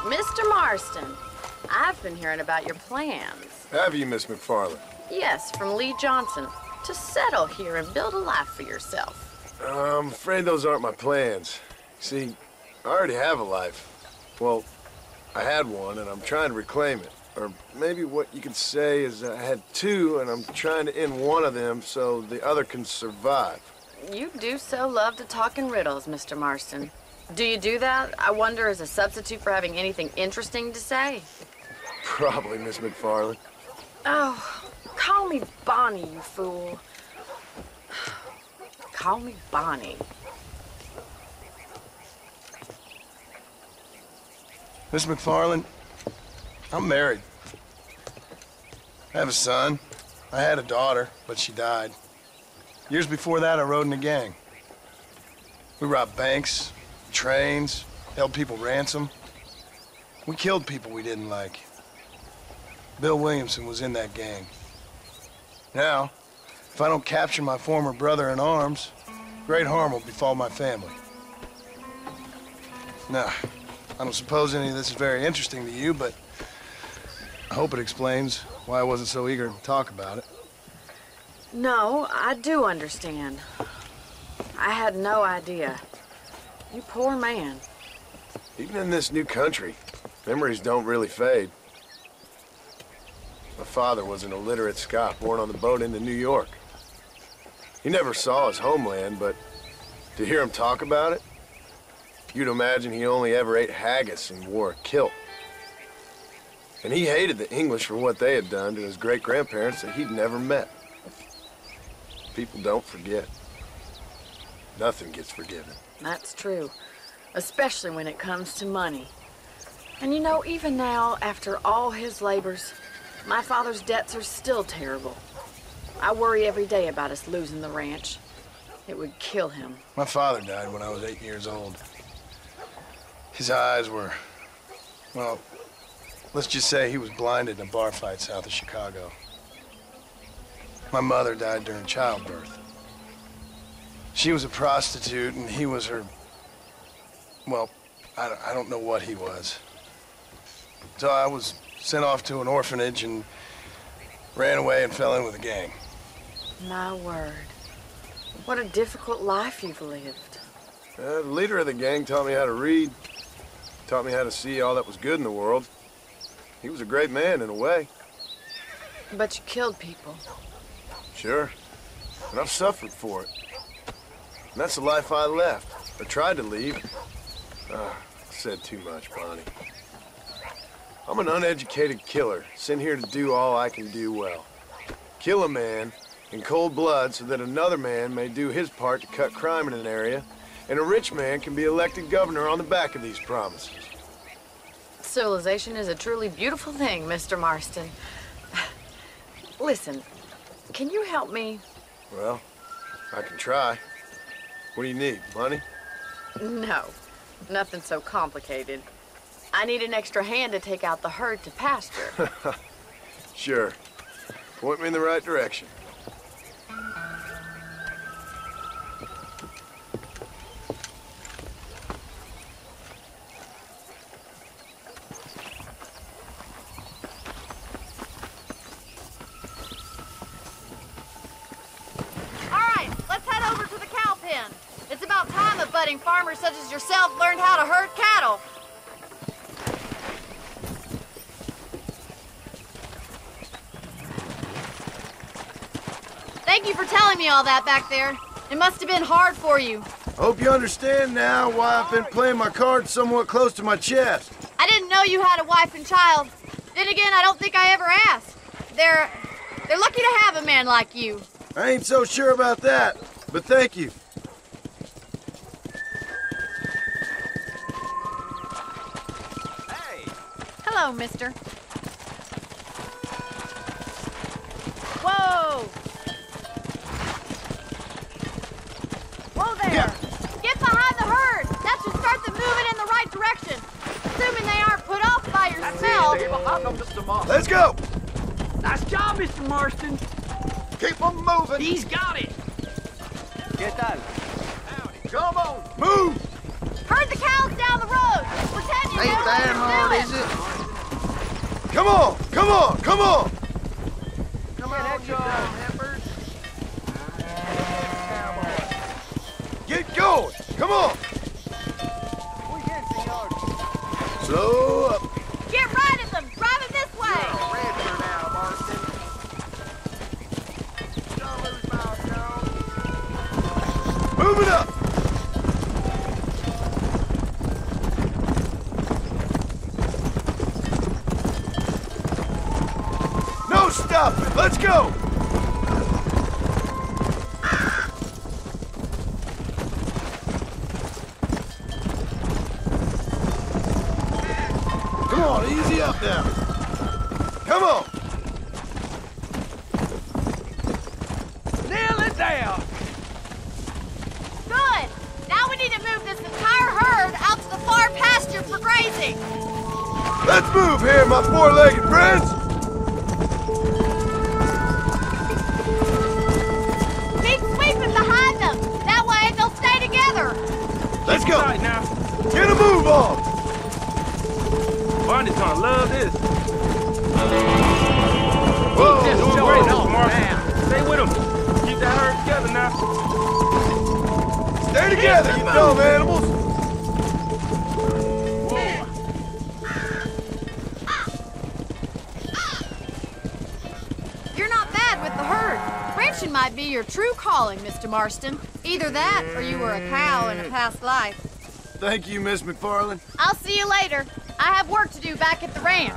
Mr. Marston, I've been hearing about your plans. Have you, Miss MacFarlane? Yes, from Lee Johnson, to settle here and build a life for yourself. I'm afraid those aren't my plans. See, I already have a life. Well, I had one, and I'm trying to reclaim it. Or maybe what you could say is I had two, and I'm trying to end one of them so the other can survive. You do so love to talk in riddles, Mr. Marston. Do you do that, I wonder, as a substitute for having anything interesting to say? Probably, Miss MacFarlane. Oh, call me Bonnie, you fool. Call me Bonnie. Miss MacFarlane, I'm married. I have a son. I had a daughter, but she died. Years before that, I rode in a gang. We robbed banks, trains, held people ransom. We killed people we didn't like. Bill Williamson was in that gang. Now, if I don't capture my former brother in arms, great harm will befall my family. Now, I don't suppose any of this is very interesting to you, but I hope it explains why I wasn't so eager to talk about it. No, I do understand. I had no idea. You poor man. Even in this new country, memories don't really fade. My father was an illiterate Scot born on the boat into New York. He never saw his homeland, but to hear him talk about it, you'd imagine he only ever ate haggis and wore a kilt. And he hated the English for what they had done to his great-grandparents that he'd never met. People don't forget. Nothing gets forgiven. That's true, especially when it comes to money. And you know, even now, after all his labors, my father's debts are still terrible. I worry every day about us losing the ranch. It would kill him. My father died when I was 8 years old. His eyes were, well, let's just say he was blinded in a bar fight south of Chicago. My mother died during childbirth. She was a prostitute, and he was her, well, I don't know what he was. So I was sent off to an orphanage and ran away and fell in with a gang. My word. What a difficult life you've lived. The leader of the gang taught me how to read, taught me how to see all that was good in the world. He was a great man in a way. But you killed people. Sure, and I've suffered for it. And that's the life I left, or tried to leave. I said too much, Bonnie. I'm an uneducated killer, sent here to do all I can do well. Kill a man in cold blood so that another man may do his part to cut crime in an area, and a rich man can be elected governor on the back of these promises. Civilization is a truly beautiful thing, Mr. Marston. Listen, can you help me? Well, I can try. What do you need, money? No, nothing so complicated. I need an extra hand to take out the herd to pasture. Sure. Point me in the right direction. Farmers such as yourself learned how to herd cattle. Thank you for telling me all that back there. It must have been hard for you. Hope you understand now why I've been playing my cards somewhat close to my chest. I didn't know you had a wife and child. Then again, I don't think I ever asked. They're lucky to have a man like you. I ain't so sure about that, but thank you. Hello, mister. Whoa! Whoa there! Yeah. Get behind the herd! That should start them moving in the right direction. Assuming they aren't put off by your smell. Let's go! Nice job, Mr. Marston. Keep them moving. He's got it. ¿Qué tal? Come on, move! Herd the cows down the road. Pretend you're Ain't that hard, is it? Come on, come on, come on! Come on, you dumb heifers. Get going, come on! Slow up. Get right at them! Drive them this way! Redford now, Marston. Don't lose milestone. Move it up! No stopping, let's go! Come on, easy up now. Come on. Nail it down. Good! Now we need to move this entire herd out to the far pasture for grazing! Let's move here, my four-legged friends. Keep sweeping behind them! That way they'll stay together! Let's go. Right now. Get a move on. Barney's gonna love this. Whoa, Just whoa, straight whoa. off, man. Stay with him. Keep that herd together now. Stay together, you dumb animals. You're not bad with the herd. Ranching might be your true calling, Mr. Marston. Either that, or you were a cow in a past life. Thank you, Miss MacFarlane. I'll see you later. I have work to do back at the ranch.